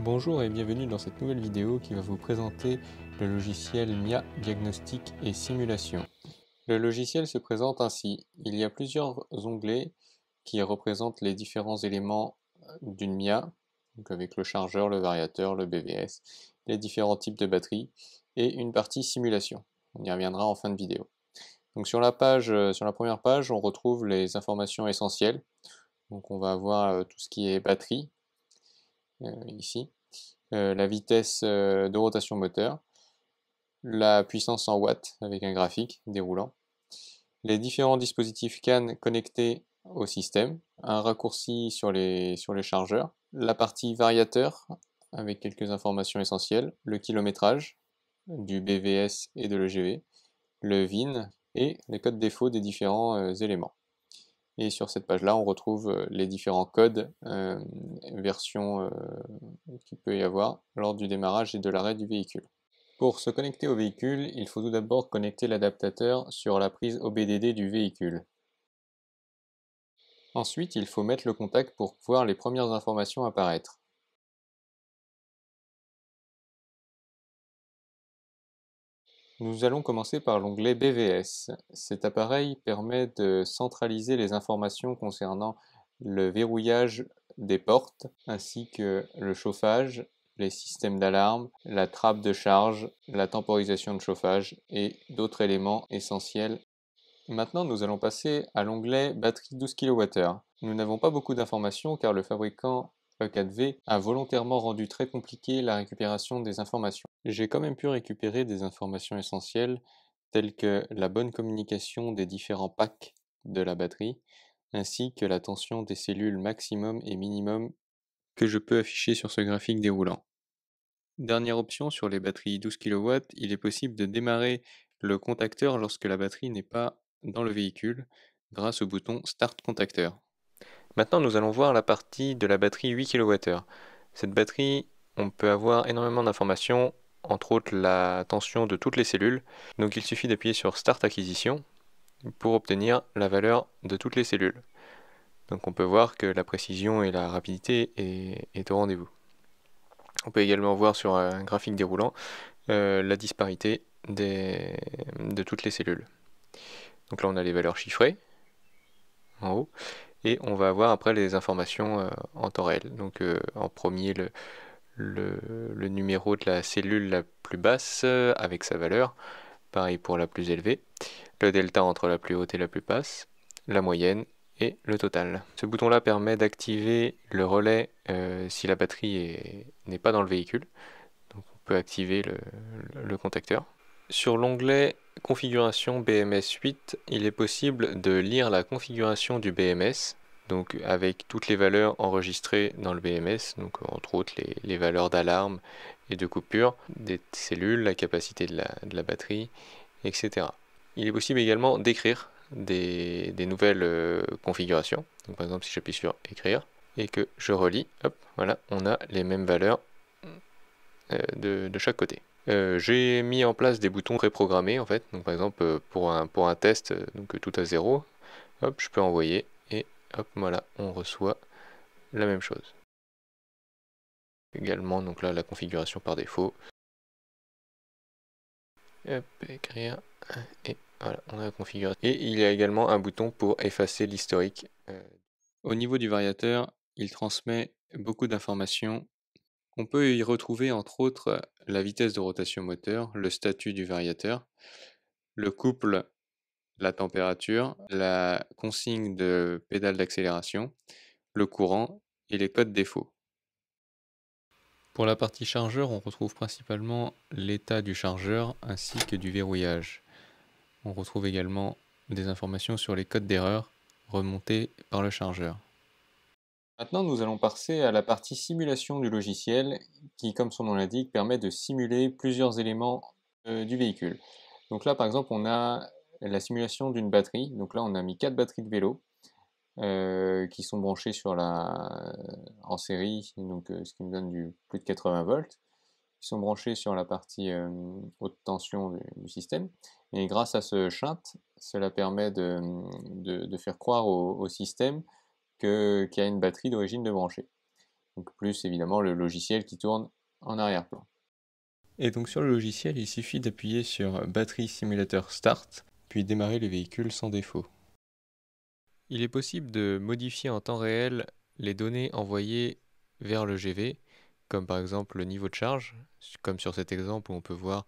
Bonjour et bienvenue dans cette nouvelle vidéo qui va vous présenter le logiciel MIA Diagnostic et Simulation. Le logiciel se présente ainsi. Il y a plusieurs onglets qui représentent les différents éléments d'une MIA, donc avec le chargeur, le variateur, le BVS, les différents types de batteries et une partie simulation. On y reviendra en fin de vidéo. Donc sur la première page, on retrouve les informations essentielles. Donc on va avoir tout ce qui est batterie ici. La vitesse de rotation moteur, la puissance en watts avec un graphique déroulant, les différents dispositifs CAN connectés au système, un raccourci sur les chargeurs, la partie variateur avec quelques informations essentielles, le kilométrage du BVS et de l'EGV, le VIN et les codes défauts des différents éléments. Et sur cette page-là, on retrouve les différents codes, versions qu'il peut y avoir lors du démarrage et de l'arrêt du véhicule. Pour se connecter au véhicule, il faut tout d'abord connecter l'adaptateur sur la prise OBDD du véhicule. Ensuite, il faut mettre le contact pour voir les premières informations apparaître. Nous allons commencer par l'onglet BVS. Cet appareil permet de centraliser les informations concernant le verrouillage des portes, ainsi que le chauffage, les systèmes d'alarme, la trappe de charge, la temporisation de chauffage et d'autres éléments essentiels. Maintenant, nous allons passer à l'onglet batterie 12 kWh. Nous n'avons pas beaucoup d'informations car le fabricant E4V a volontairement rendu très compliqué la récupération des informations. J'ai quand même pu récupérer des informations essentielles telles que la bonne communication des différents packs de la batterie, ainsi que la tension des cellules maximum et minimum que je peux afficher sur ce graphique déroulant. Dernière option sur les batteries 12 kW, il est possible de démarrer le contacteur lorsque la batterie n'est pas dans le véhicule grâce au bouton Start contacteur. Maintenant, nous allons voir la partie de la batterie 8 kWh. Cette batterie, on peut avoir énormément d'informations, entre autres la tension de toutes les cellules. Donc il suffit d'appuyer sur Start acquisition pour obtenir la valeur de toutes les cellules. Donc on peut voir que la précision et la rapidité est au rendez-vous. On peut également voir sur un graphique déroulant la disparité de toutes les cellules. Donc là on a les valeurs chiffrées en haut et on va avoir après les informations en temps réel. Donc en premier le numéro de la cellule la plus basse avec sa valeur, pareil pour la plus élevée, le delta entre la plus haute et la plus basse, la moyenne et le total. Ce bouton là permet d'activer le relais si la batterie n'est pas dans le véhicule. Donc on peut activer le contacteur. Sur l'onglet configuration BMS 8, il est possible de lire la configuration du BMS, donc avec toutes les valeurs enregistrées dans le BMS, donc entre autres les valeurs d'alarme et de coupure des cellules, la capacité de la batterie, etc. Il est possible également d'écrire des nouvelles configurations. Donc par exemple si j'appuie sur écrire et que je relis, hop, voilà, on a les mêmes valeurs de chaque côté. J'ai mis en place des boutons préprogrammés en fait, donc par exemple pour un test, donc tout à 0, hop, je peux envoyer et hop, voilà, on reçoit la même chose. Également, donc là, la configuration par défaut. Hop, écrire, et voilà, on a la configuration. Et il y a également un bouton pour effacer l'historique. Au niveau du variateur, il transmet beaucoup d'informations. On peut y retrouver entre autres la vitesse de rotation moteur, le statut du variateur, le couple, la température, la consigne de pédale d'accélération, le courant et les codes défauts. Pour la partie chargeur, on retrouve principalement l'état du chargeur ainsi que du verrouillage. On retrouve également des informations sur les codes d'erreur remontés par le chargeur. Maintenant, nous allons passer à la partie simulation du logiciel qui, comme son nom l'indique, permet de simuler plusieurs éléments du véhicule. Donc là, par exemple, on a la simulation d'une batterie. Donc là, on a mis 4 batteries de vélo qui sont branchées en série, donc, ce qui me donne du plus de 80 volts. Qui sont branchées sur la partie haute tension du système. Et grâce à ce shunt, cela permet de faire croire au système qu'il y a une batterie d'origine de branchée. donc plus évidemment le logiciel qui tourne en arrière-plan. Et donc sur le logiciel, il suffit d'appuyer sur Batterie Simulateur Start, puis démarrer le véhicule sans défaut. Il est possible de modifier en temps réel les données envoyées vers le GV, comme par exemple le niveau de charge, comme sur cet exemple où on peut voir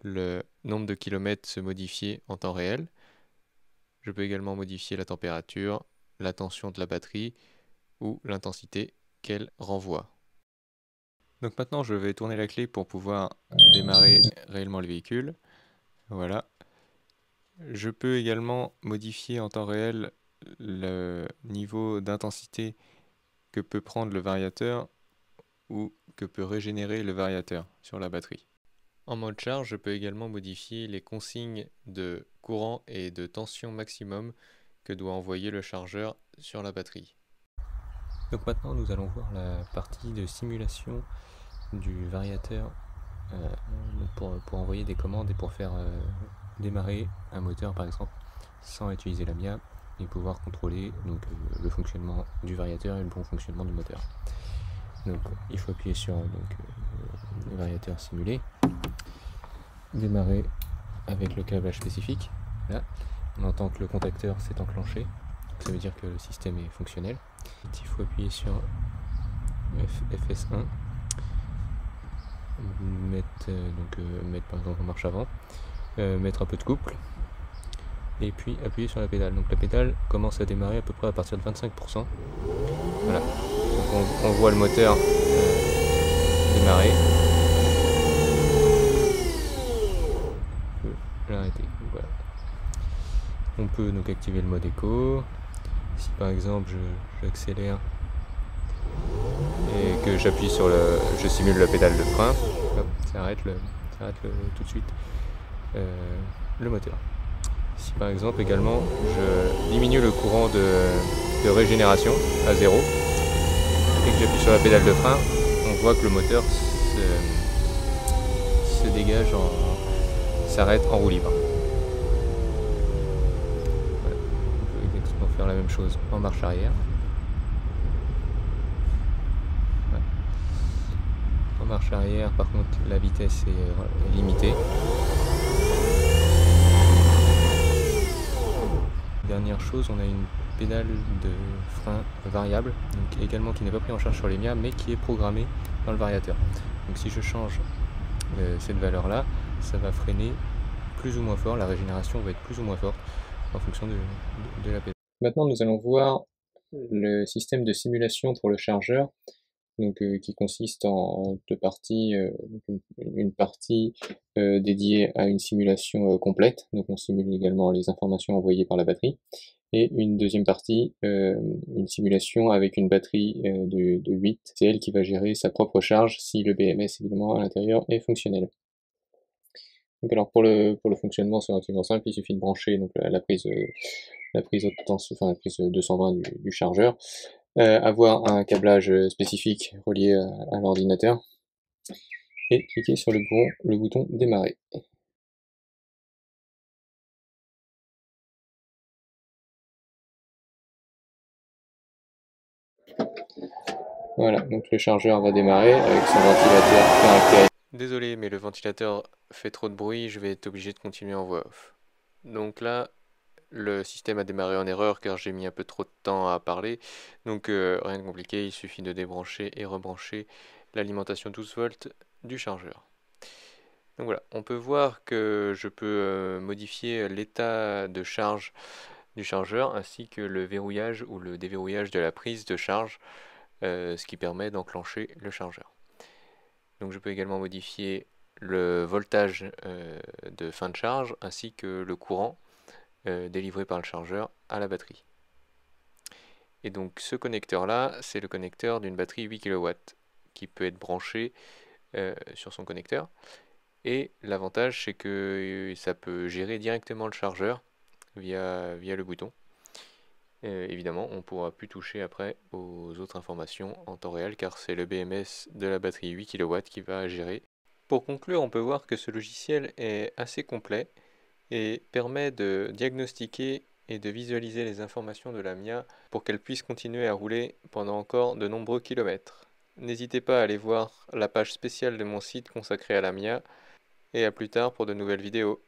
le nombre de kilomètres se modifier en temps réel. Je peux également modifier la température, la tension de la batterie ou l'intensité qu'elle renvoie. Donc maintenant je vais tourner la clé pour pouvoir démarrer réellement le véhicule. Voilà. Je peux également modifier en temps réel le niveau d'intensité que peut prendre le variateur ou que peut régénérer le variateur sur la batterie. En mode charge, je peux également modifier les consignes de courant et de tension maximum que doit envoyer le chargeur sur la batterie. Donc maintenant nous allons voir la partie de simulation du variateur pour envoyer des commandes et pour faire démarrer un moteur par exemple sans utiliser la MIA et pouvoir contrôler donc, le fonctionnement du variateur et le bon fonctionnement du moteur. Donc il faut appuyer sur le variateur simulé, démarrer avec le câblage spécifique. Là, on entend que le contacteur s'est enclenché, donc ça veut dire que le système est fonctionnel. Il faut appuyer sur FS1, mettre par exemple en marche avant, mettre un peu de couple, et puis appuyer sur la pédale. Donc la pédale commence à démarrer à peu près à partir de 25%. Voilà. Donc on voit le moteur démarrer. On peut l'arrêter. Voilà. On peut donc activer le mode éco. Si par exemple j'accélère et que j'appuie sur je simule la pédale de frein, hop, ça arrête tout de suite le moteur. Si par exemple également je diminue le courant de régénération à 0 et que j'appuie sur la pédale de frein, on voit que le moteur se dégage, s'arrête en roue libre. Voilà. On peut exactement faire la même chose en marche arrière. Voilà. En marche arrière, par contre, la vitesse est limitée. Dernière chose, on a une pédale de frein variable, donc également qui n'est pas pris en charge sur les MIA, mais qui est programmée dans le variateur. Donc si je change cette valeur-là, ça va freiner plus ou moins fort, la régénération va être plus ou moins forte en fonction de la pédale. Maintenant, nous allons voir le système de simulation pour le chargeur, donc, qui consiste en deux parties, une partie dédiée à une simulation complète, donc on simule également les informations envoyées par la batterie, et une deuxième partie, une simulation avec une batterie de 8, c'est elle qui va gérer sa propre charge si le BMS évidemment à l'intérieur est fonctionnel. Donc alors pour le fonctionnement c'est relativement simple, il suffit de brancher donc la prise haute tension, enfin la prise 220 du chargeur, avoir un câblage spécifique relié à l'ordinateur et cliquer sur le bouton démarrer. Voilà, donc le chargeur va démarrer avec son ventilateur caractéristique. Désolé, mais le ventilateur fait trop de bruit, je vais être obligé de continuer en voix off. Donc là, le système a démarré en erreur car j'ai mis un peu trop de temps à parler. Donc rien de compliqué, il suffit de débrancher et rebrancher l'alimentation 12 volts du chargeur. Donc voilà, on peut voir que je peux modifier l'état de charge du chargeur ainsi que le verrouillage ou le déverrouillage de la prise de charge, ce qui permet d'enclencher le chargeur. Donc je peux également modifier le voltage de fin de charge ainsi que le courant délivré par le chargeur à la batterie. Et donc ce connecteur là, c'est le connecteur d'une batterie 8 kW qui peut être branché sur son connecteur. Et l'avantage c'est que ça peut gérer directement le chargeur via le bouton. Évidemment, on ne pourra plus toucher après aux autres informations en temps réel car c'est le BMS de la batterie 8 kW qui va gérer. Pour conclure, on peut voir que ce logiciel est assez complet et permet de diagnostiquer et de visualiser les informations de la MIA pour qu'elle puisse continuer à rouler pendant encore de nombreux kilomètres. N'hésitez pas à aller voir la page spéciale de mon site consacrée à la MIA, et à plus tard pour de nouvelles vidéos.